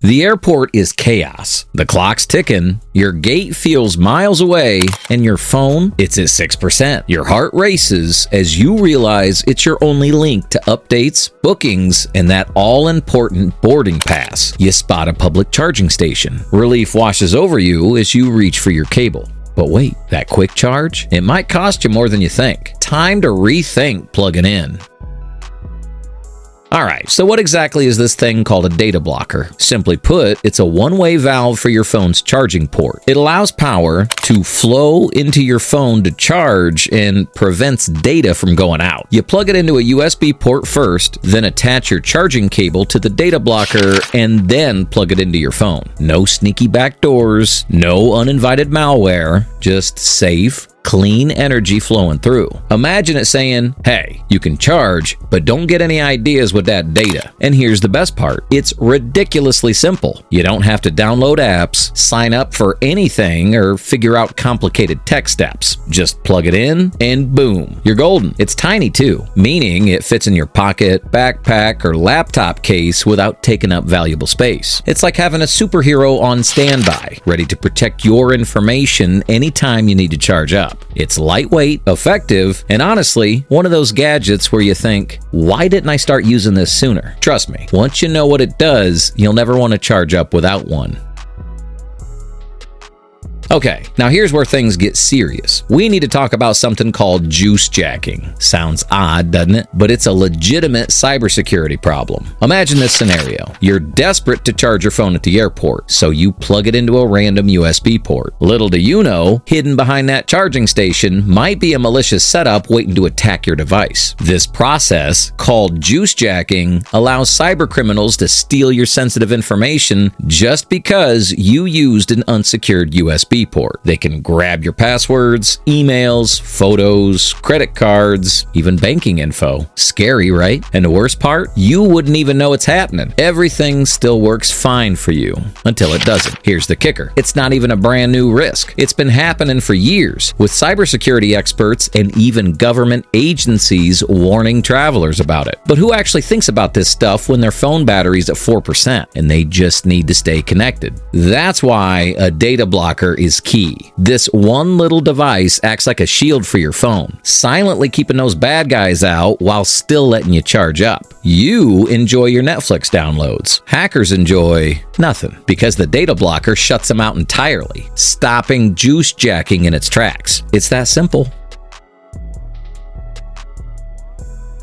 The airport is chaos. The clock's ticking, your gate feels miles away, and your phone, it's at 6%. Your heart races as you realize it's your only link to updates, bookings, and that all-important boarding pass. You spot a public charging station. Relief washes over you as you reach for your cable. But wait, that quick charge? It might cost you more than you think. Time to rethink plugging in. Alright, so what exactly is this thing called a data blocker? Simply put, it's a one-way valve for your phone's charging port. It allows power to flow into your phone to charge and prevents data from going out. You plug it into a USB port first, then attach your charging cable to the data blocker, and then plug it into your phone. No sneaky backdoors, no uninvited malware, just safe, clean energy flowing through. Imagine it saying, hey, you can charge, but don't get any ideas with that data. And here's the best part. It's ridiculously simple. You don't have to download apps, sign up for anything, or figure out complicated tech steps. Just plug it in, and boom, you're golden. It's tiny too, meaning it fits in your pocket, backpack, or laptop case without taking up valuable space. It's like having a superhero on standby, ready to protect your information anytime you need to charge up. It's lightweight, effective, and honestly, one of those gadgets where you think, why didn't I start using this sooner? Trust me, once you know what it does, you'll never want to charge up without one. Okay, now here's where things get serious. We need to talk about something called juice jacking. Sounds odd, doesn't it? But it's a legitimate cybersecurity problem. Imagine this scenario. You're desperate to charge your phone at the airport, so you plug it into a random USB port. Little do you know, hidden behind that charging station might be a malicious setup waiting to attack your device. This process, called juice jacking, allows cybercriminals to steal your sensitive information just because you used an unsecured USB port. They can grab your passwords, emails, photos, credit cards, even banking info. Scary, right? And the worst part? You wouldn't even know it's happening. Everything still works fine for you until it doesn't. Here's the kicker. It's not even a brand new risk. It's been happening for years, with cybersecurity experts and even government agencies warning travelers about it. But who actually thinks about this stuff when their phone battery's at 4% and they just need to stay connected? That's why a data blocker is key. This one little device acts like a shield for your phone, silently keeping those bad guys out while still letting you charge up. You enjoy your Netflix downloads. Hackers enjoy nothing, because the data blocker shuts them out entirely, stopping juice jacking in its tracks. It's that simple.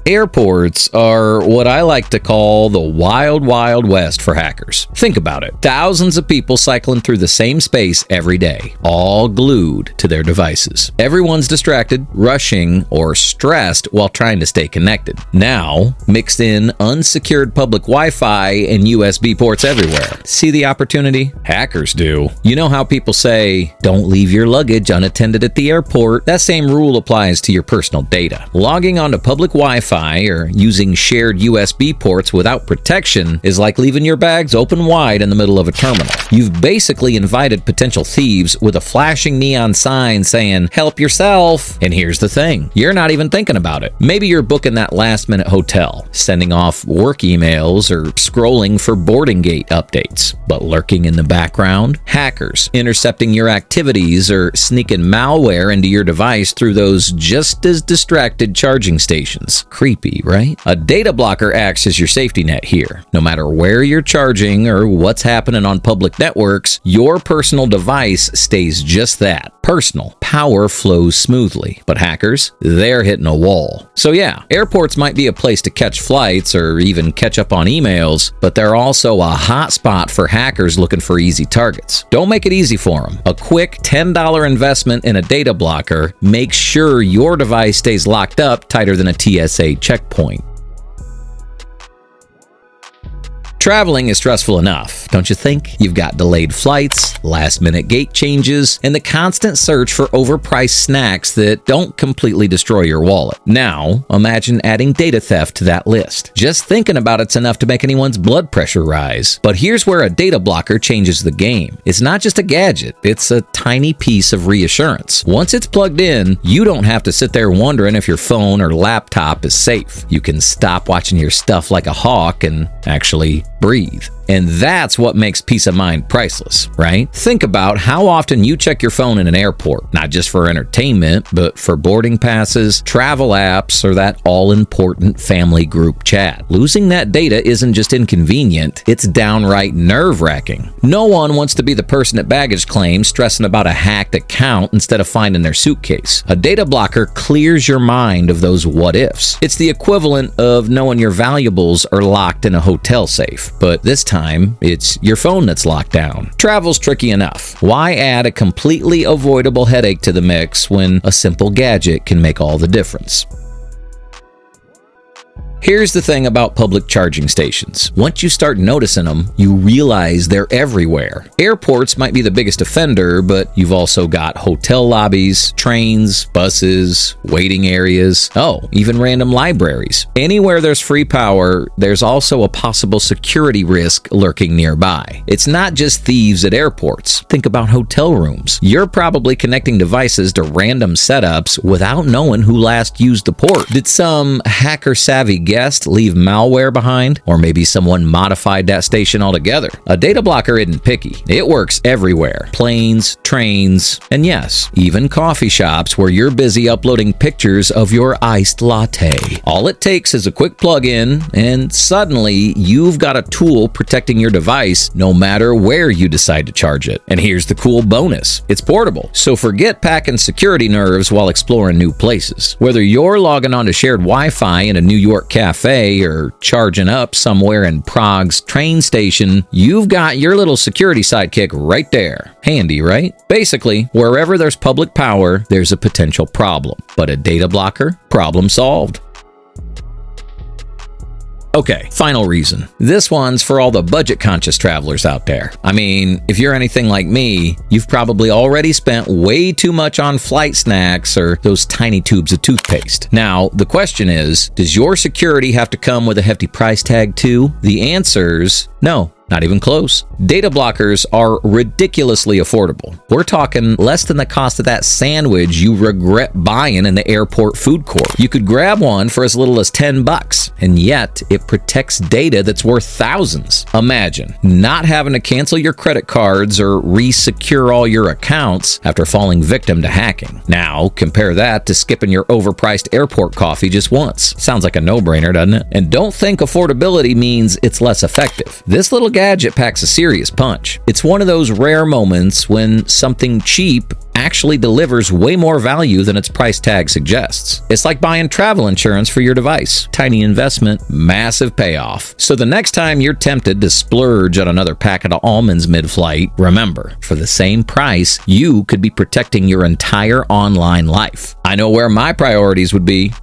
Airports are what I like to call the wild, wild west for hackers. Think about it. Thousands of people cycling through the same space every day, all glued to their devices. Everyone's distracted, rushing, or stressed while trying to stay connected. Now, mixed in unsecured public Wi-Fi and USB ports everywhere. See the opportunity? Hackers do. You know how people say, don't leave your luggage unattended at the airport? That same rule applies to your personal data. Logging onto public Wi-Fi or using shared USB ports without protection is like leaving your bags open wide in the middle of a terminal. You've basically invited potential thieves with a flashing neon sign saying, help yourself. And here's the thing, you're not even thinking about it. Maybe you're booking that last-minute hotel, sending off work emails, or scrolling for boarding gate updates. But lurking in the background, hackers intercepting your activities or sneaking malware into your device through those just as distracted charging stations. Creepy, right? A data blocker acts as your safety net here. No matter where you're charging or what's happening on public networks, your personal device stays just that. Personal. Power flows smoothly. But hackers, they're hitting a wall. So yeah, airports might be a place to catch flights or even catch up on emails, but they're also a hot spot for hackers looking for easy targets. Don't make it easy for them. A quick $10 investment in a data blocker makes sure your device stays locked up tighter than a TSA checkpoint. Traveling is stressful enough, don't you think? You've got delayed flights, last-minute gate changes, and the constant search for overpriced snacks that don't completely destroy your wallet. Now, imagine adding data theft to that list. Just thinking about it's enough to make anyone's blood pressure rise. But here's where a data blocker changes the game. It's not just a gadget, it's a tiny piece of reassurance. Once it's plugged in, you don't have to sit there wondering if your phone or laptop is safe. You can stop watching your stuff like a hawk and actually breathe. And that's what makes peace of mind priceless, right? Think about how often you check your phone in an airport, not just for entertainment, but for boarding passes, travel apps, or that all-important family group chat. Losing that data isn't just inconvenient, it's downright nerve-wracking. No one wants to be the person at baggage claim stressing about a hacked account instead of finding their suitcase. A data blocker clears your mind of those what-ifs. It's the equivalent of knowing your valuables are locked in a hotel safe, but this time, it's your phone that's locked down. Travel's tricky enough. Why add a completely avoidable headache to the mix when a simple gadget can make all the difference? Here's the thing about public charging stations. Once you start noticing them, you realize they're everywhere. Airports might be the biggest offender, but you've also got hotel lobbies, trains, buses, waiting areas, even random libraries. Anywhere there's free power, there's also a possible security risk lurking nearby. It's not just thieves at airports. Think about hotel rooms. You're probably connecting devices to random setups without knowing who last used the port. Did some hacker-savvy guest leave malware behind? Or maybe someone modified that station altogether. A data blocker isn't picky. It works everywhere. Planes, trains, and yes, even coffee shops where you're busy uploading pictures of your iced latte. All it takes is a quick plug-in, and suddenly you've got a tool protecting your device no matter where you decide to charge it. And here's the cool bonus. It's portable. So forget packing security nerves while exploring new places. Whether you're logging onto shared Wi-Fi in a New York cafe or charging up somewhere in Prague's train station, you've got your little security sidekick right there. Handy, right? Basically, wherever there's public power, there's a potential problem. But a data blocker? Problem solved. Okay, final reason. This one's for all the budget-conscious travelers out there. I mean, if you're anything like me, you've probably already spent way too much on flight snacks or those tiny tubes of toothpaste. Now, the question is, does your security have to come with a hefty price tag too? The answer's no. Not even close. Data blockers are ridiculously affordable. We're talking less than the cost of that sandwich you regret buying in the airport food court. You could grab one for as little as $10, and yet it protects data that's worth thousands. Imagine not having to cancel your credit cards or re-secure all your accounts after falling victim to hacking. Now, compare that to skipping your overpriced airport coffee just once. Sounds like a no-brainer, doesn't it? And don't think affordability means it's less effective. This little gadget packs a serious punch. It's one of those rare moments when something cheap actually delivers way more value than its price tag suggests. It's like buying travel insurance for your device. Tiny investment, massive payoff. So the next time you're tempted to splurge on another packet of almonds mid-flight, remember, for the same price, you could be protecting your entire online life. I know where my priorities would be.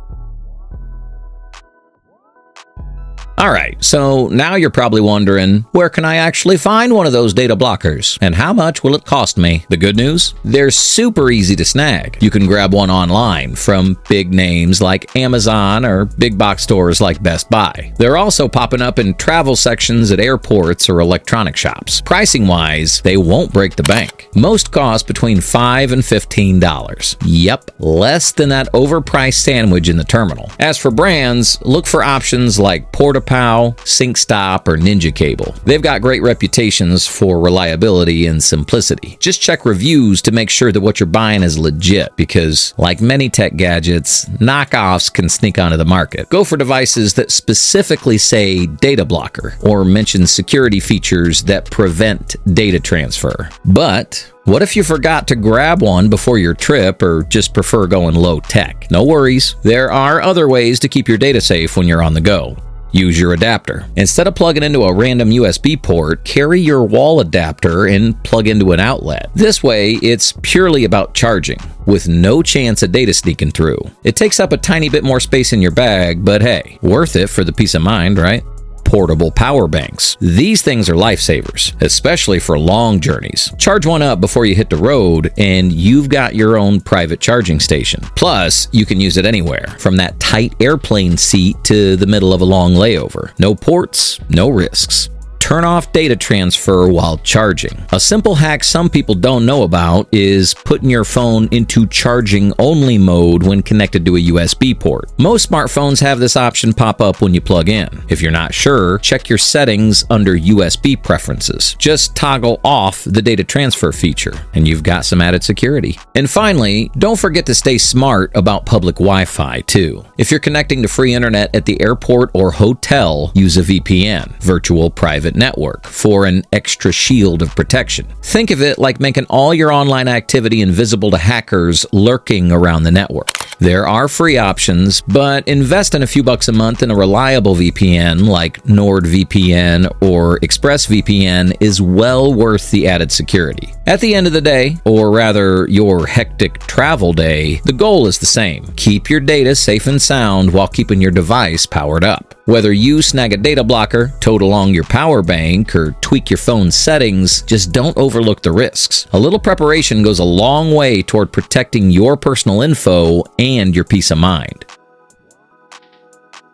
Alright, so now you're probably wondering, where can I actually find one of those data blockers? And how much will it cost me? The good news? They're super easy to snag. You can grab one online from big names like Amazon or big box stores like Best Buy. They're also popping up in travel sections at airports or electronic shops. Pricing-wise, they won't break the bank. Most cost between $5 and $15. Yep, less than that overpriced sandwich in the terminal. As for brands, look for options like PortaPow, SyncStop, or Ninja Cable. They've got great reputations for reliability and simplicity. Just check reviews to make sure that what you're buying is legit, because like many tech gadgets, knockoffs can sneak onto the market. Go for devices that specifically say data blocker or mention security features that prevent data transfer. But what if you forgot to grab one before your trip or just prefer going low tech? No worries. There are other ways to keep your data safe when you're on the go. Use your adapter. Instead of plugging into a random USB port, carry your wall adapter and plug into an outlet. This way, it's purely about charging, with no chance of data sneaking through. It takes up a tiny bit more space in your bag, but hey, worth it for the peace of mind, right? Portable power banks. These things are lifesavers, especially for long journeys. Charge one up before you hit the road, and you've got your own private charging station. Plus, you can use it anywhere, from that tight airplane seat to the middle of a long layover. No ports, no risks. turn off data transfer while charging. A simple hack some people don't know about is putting your phone into charging-only mode when connected to a USB port. Most smartphones have this option pop up when you plug in. If you're not sure, check your settings under USB preferences. Just toggle off the data transfer feature, and you've got some added security. And finally, don't forget to stay smart about public Wi-Fi too. If you're connecting to free internet at the airport or hotel, use a VPN, virtual private network, for an extra shield of protection. Think of it like making all your online activity invisible to hackers lurking around the network. There are free options, but invest in a few bucks a month in a reliable VPN like NordVPN or ExpressVPN is well worth the added security. At the end of the day, or rather your hectic travel day, the goal is the same. Keep your data safe and sound while keeping your device powered up. Whether you snag a data blocker, tote along your power bank, or tweak your phone's settings, just don't overlook the risks. A little preparation goes a long way toward protecting your personal info and your peace of mind.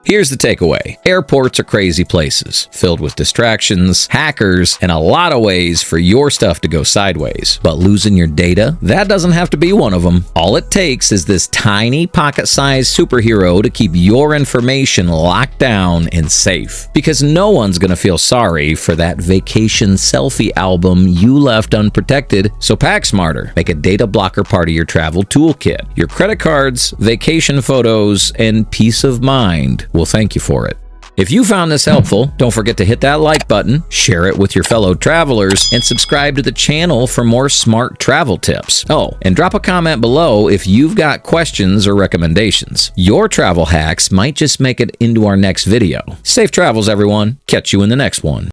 Here's the takeaway. Airports are crazy places, filled with distractions, hackers, and a lot of ways for your stuff to go sideways. But losing your data? That doesn't have to be one of them. All it takes is this tiny pocket-sized superhero to keep your information locked down and safe. Because no one's gonna feel sorry for that vacation selfie album you left unprotected, so pack smarter. Make a data blocker part of your travel toolkit. Your credit cards, vacation photos, and peace of mind will thank you for it. If you found this helpful, don't forget to hit that like button, share it with your fellow travelers, and subscribe to the channel for more smart travel tips. Oh, and drop a comment below if you've got questions or recommendations. Your travel hacks might just make it into our next video. Safe travels, everyone. Catch you in the next one.